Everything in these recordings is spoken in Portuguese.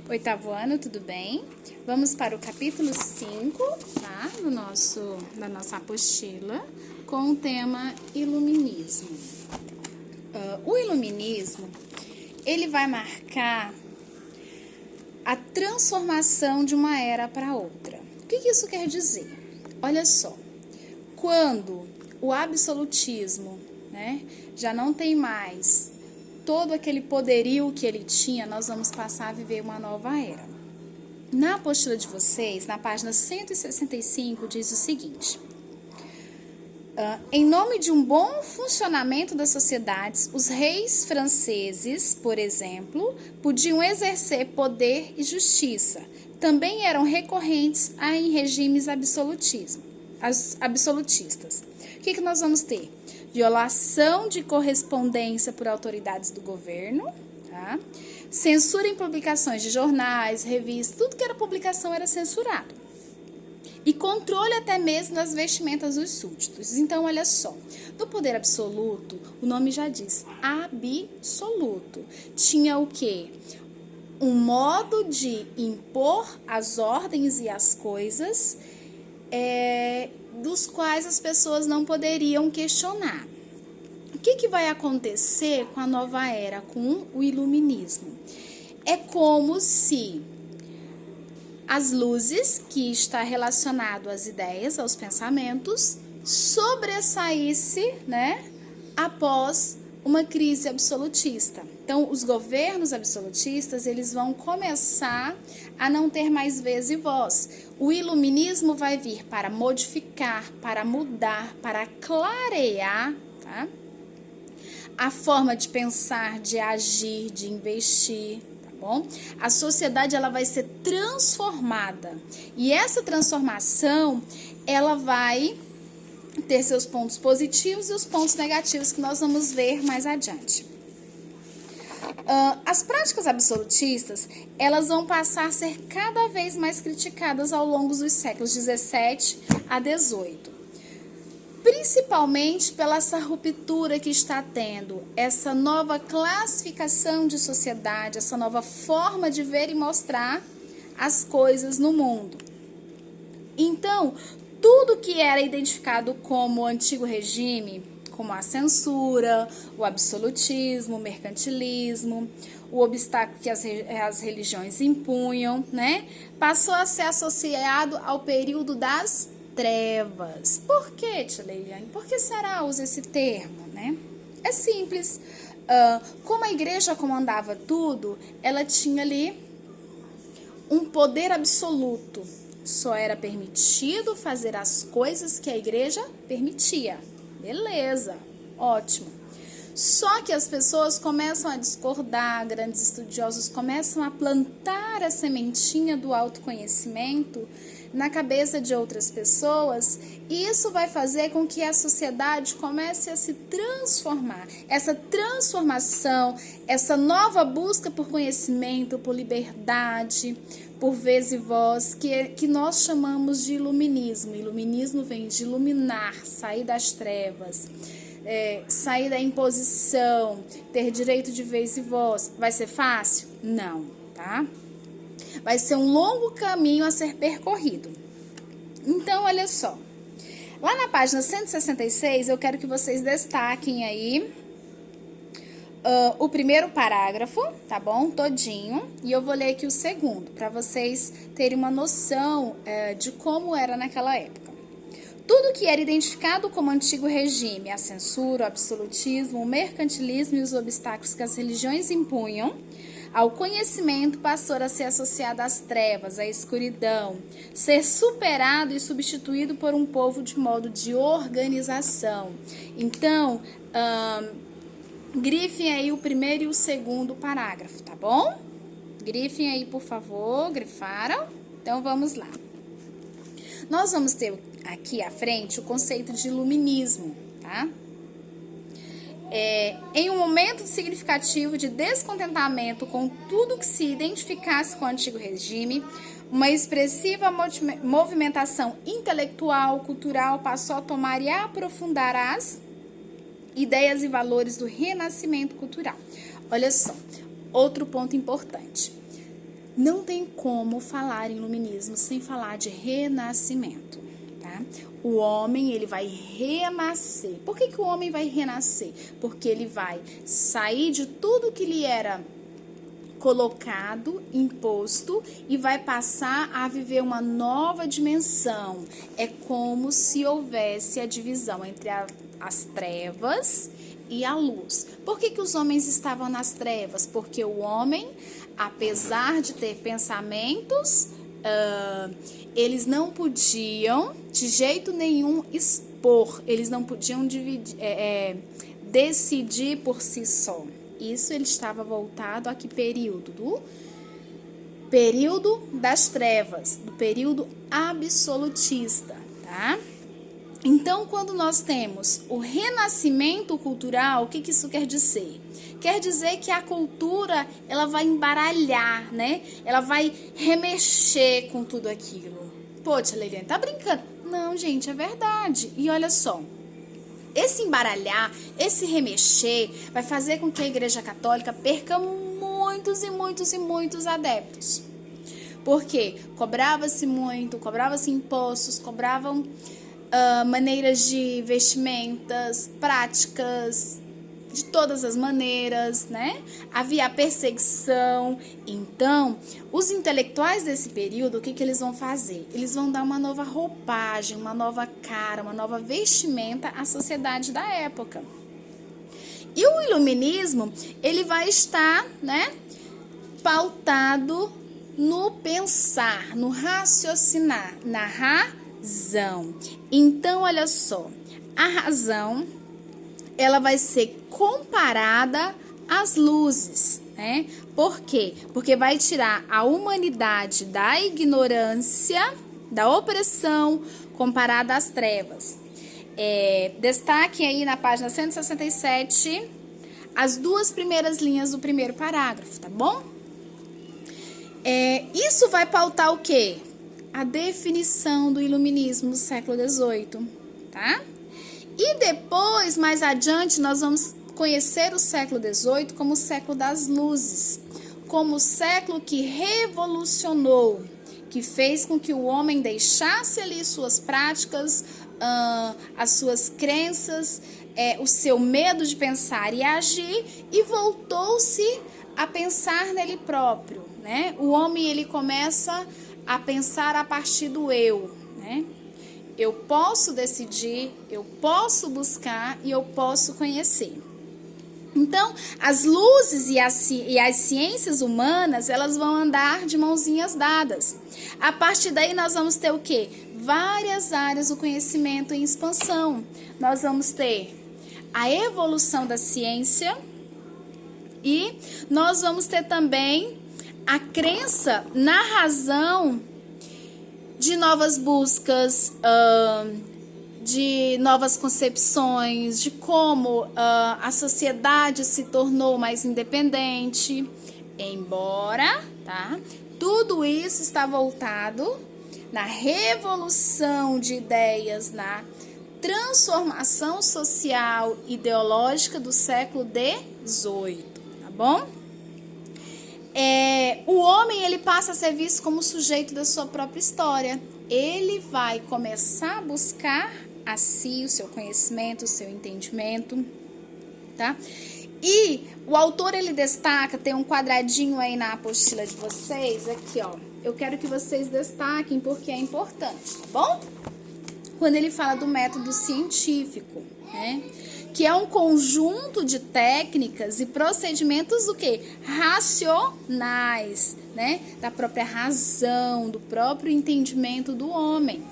Oitavo ano, tudo bem? Vamos para o capítulo 5, tá? Da nossa apostila, com o tema Iluminismo. O Iluminismo, ele vai marcar a transformação de uma era para outra. O que isso quer dizer? Olha só, quando o absolutismo, né, já não tem mais todo aquele poderio que ele tinha, nós vamos passar a viver uma nova era. Na apostila de vocês, na página 165, diz o seguinte: em nome de um bom funcionamento das sociedades, os reis franceses, por exemplo, podiam exercer poder e justiça. Também eram recorrentes em regimes absolutistas. O que nós vamos ter? Violação de correspondência por autoridades do governo, tá? Censura em publicações de jornais, revistas, tudo que era publicação era censurado. E controle até mesmo das vestimentas dos súditos. Então, olha só, no poder absoluto, o nome já diz, absoluto. Tinha o quê? Um modo de impor as ordens e as coisas dos quais as pessoas não poderiam questionar. O que vai acontecer com a nova era, com o iluminismo? É como se as luzes, que está relacionado às ideias, aos pensamentos, sobressaísse, né, após uma crise absolutista. Então, os governos absolutistas, eles vão começar a não ter mais vez e voz. O iluminismo vai vir para modificar, para mudar, para clarear, tá? A forma de pensar, de agir, de investir, tá bom? A sociedade, ela vai ser transformada. E essa transformação, ela vai ter seus pontos positivos e os pontos negativos que nós vamos ver mais adiante. As práticas absolutistas, elas vão passar a ser cada vez mais criticadas ao longo dos séculos 17 a 18. Principalmente pela essa ruptura que está tendo, essa nova classificação de sociedade, essa nova forma de ver e mostrar as coisas no mundo. Então, tudo que era identificado como o antigo regime, como a censura, o absolutismo, o mercantilismo, o obstáculo que as religiões impunham, né, passou a ser associado ao período das trevas. Por que, tia Leiliane? Por que será usa esse termo, né? É simples. Como a igreja comandava tudo, ela tinha ali um poder absoluto. Só era permitido fazer as coisas que a igreja permitia. Beleza, ótimo. Só que as pessoas começam a discordar, grandes estudiosos começam a plantar a sementinha do autoconhecimento na cabeça de outras pessoas, e isso vai fazer com que a sociedade comece a se transformar. Essa transformação, essa nova busca por conhecimento, por liberdade, por vez e voz, que nós chamamos de iluminismo. Iluminismo vem de iluminar, sair das trevas, sair da imposição, ter direito de vez e voz. Vai ser fácil? Não, tá? Vai ser um longo caminho a ser percorrido. Então, olha só. Lá na página 166, eu quero que vocês destaquem aí o primeiro parágrafo, tá bom? Todinho. E eu vou ler aqui o segundo, para vocês terem uma noção de como era naquela época. Tudo que era identificado como antigo regime, a censura, o absolutismo, o mercantilismo e os obstáculos que as religiões impunham ao conhecimento, passou a ser associado às trevas, à escuridão, ser superado e substituído por um povo de modo de organização. Então, grifem aí o primeiro e o segundo parágrafo, tá bom? Grifem aí, por favor, grifaram? Então, vamos lá. Nós vamos ter aqui à frente o conceito de iluminismo, tá? Em um momento significativo de descontentamento com tudo que se identificasse com o antigo regime, uma expressiva movimentação intelectual, cultural passou a tomar e a aprofundar as ideias e valores do renascimento cultural. Olha só, outro ponto importante. Não tem como falar em iluminismo sem falar de renascimento, tá? O homem, ele vai renascer. Por que o homem vai renascer? Porque ele vai sair de tudo que lhe era colocado, imposto, e vai passar a viver uma nova dimensão. É como se houvesse a divisão entre as trevas e a luz. Por que os homens estavam nas trevas? Porque o homem, apesar de ter pensamentos, eles não podiam de jeito nenhum expor, eles não podiam decidir por si só. Isso ele estava voltado a que período? Do período das trevas, do período absolutista, tá? Então, quando nós temos o renascimento cultural, o que isso quer dizer? Quer dizer que a cultura, ela vai embaralhar, né? Ela vai remexer com tudo aquilo. Pô, tia Leiliane, tá brincando? Não, gente, é verdade. E olha só, esse embaralhar, esse remexer, vai fazer com que a Igreja Católica perca muitos e muitos e muitos adeptos. Porque cobrava-se muito, cobrava-se impostos, cobravam maneiras de vestimentas, práticas, de todas as maneiras, né? Havia a perseguição. Então, os intelectuais desse período, o que eles vão fazer? Eles vão dar uma nova roupagem, uma nova cara, uma nova vestimenta à sociedade da época. E o iluminismo, ele vai estar, né, pautado no pensar, no raciocinar, na razão. Então, olha só, a razão, ela vai ser comparada às luzes, né? Por quê? Porque vai tirar a humanidade da ignorância, da opressão, comparada às trevas. Destaque aí na página 167 as duas primeiras linhas do primeiro parágrafo, tá bom? Isso vai pautar o quê? A definição do iluminismo do século XVIII, tá? E depois, mais adiante, nós vamos conhecer o século XVIII como o século das luzes, como o século que revolucionou, que fez com que o homem deixasse ali suas práticas, as suas crenças, o seu medo de pensar e agir, e voltou-se a pensar nele próprio, né? O homem, ele começa a pensar a partir do eu, né? Eu posso decidir, eu posso buscar e eu posso conhecer. Então, as luzes e as ciências humanas, elas vão andar de mãozinhas dadas. A partir daí, nós vamos ter o quê? Várias áreas do conhecimento em expansão. Nós vamos ter a evolução da ciência e nós vamos ter também a crença na razão de novas buscas, de novas concepções, de como a sociedade se tornou mais independente, embora, tá? Tudo isso está voltado na revolução de ideias, na transformação social ideológica do século XVIII, tá bom? O homem, ele passa a ser visto como sujeito da sua própria história. Ele vai começar a buscar a si o seu conhecimento, o seu entendimento, tá? E o autor, ele destaca, tem um quadradinho aí na apostila de vocês, aqui, ó. Eu quero que vocês destaquem porque é importante, tá bom? Quando ele fala do método científico, né? Que é um conjunto de técnicas e procedimentos do quê? Racionais, né? Da própria razão, do próprio entendimento do homem.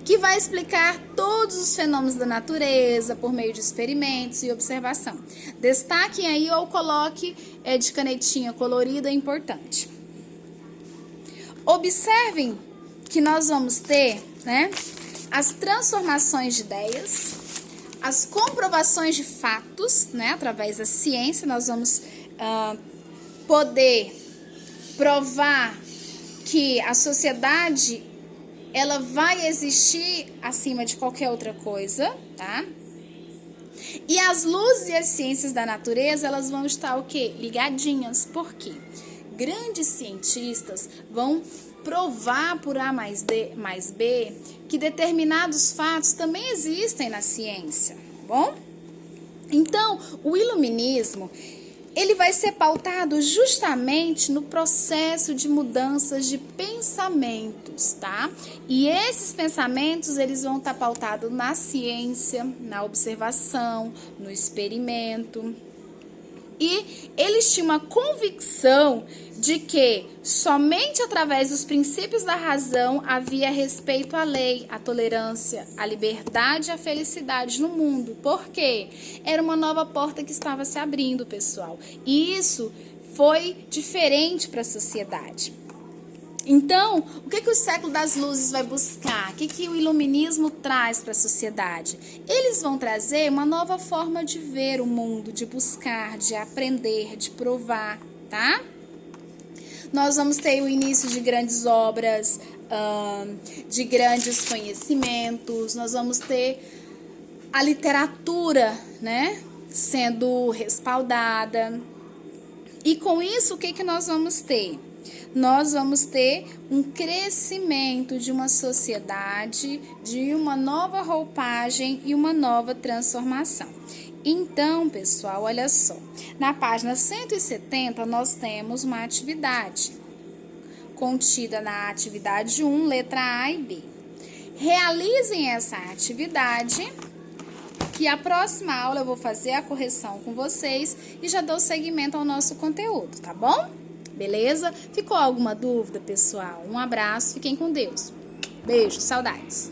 Que vai explicar todos os fenômenos da natureza por meio de experimentos e observação. Destaquem aí ou coloque de canetinha colorida, é importante. Observem que nós vamos ter, né, as transformações de ideias, as comprovações de fatos, né, através da ciência, nós vamos poder provar que a sociedade, ela vai existir acima de qualquer outra coisa, tá? E as luzes e as ciências da natureza, elas vão estar o quê? Ligadinhas. Por quê? Grandes cientistas vão provar por A mais D mais B que determinados fatos também existem na ciência, tá bom? Então, o iluminismo, ele vai ser pautado justamente no processo de mudanças de pensamentos, tá? E esses pensamentos, eles vão estar pautados na ciência, na observação, no experimento. E eles tinham uma convicção de que somente através dos princípios da razão havia respeito à lei, à tolerância, à liberdade e à felicidade no mundo. Por quê? Era uma nova porta que estava se abrindo, pessoal. E isso foi diferente para a sociedade. Então, o que o século das luzes vai buscar? O que o iluminismo traz para a sociedade? Eles vão trazer uma nova forma de ver o mundo, de buscar, de aprender, de provar, tá? Nós vamos ter o início de grandes obras, de grandes conhecimentos, nós vamos ter a literatura, né, sendo respaldada. E com isso, o que nós vamos ter? Nós vamos ter um crescimento de uma sociedade, de uma nova roupagem e uma nova transformação. Então, pessoal, olha só. Na página 170, nós temos uma atividade contida na atividade 1, letra A e B. Realizem essa atividade, que a próxima aula eu vou fazer a correção com vocês e já dou seguimento ao nosso conteúdo, tá bom? Beleza? Ficou alguma dúvida, pessoal? Um abraço, fiquem com Deus. Beijo, saudades.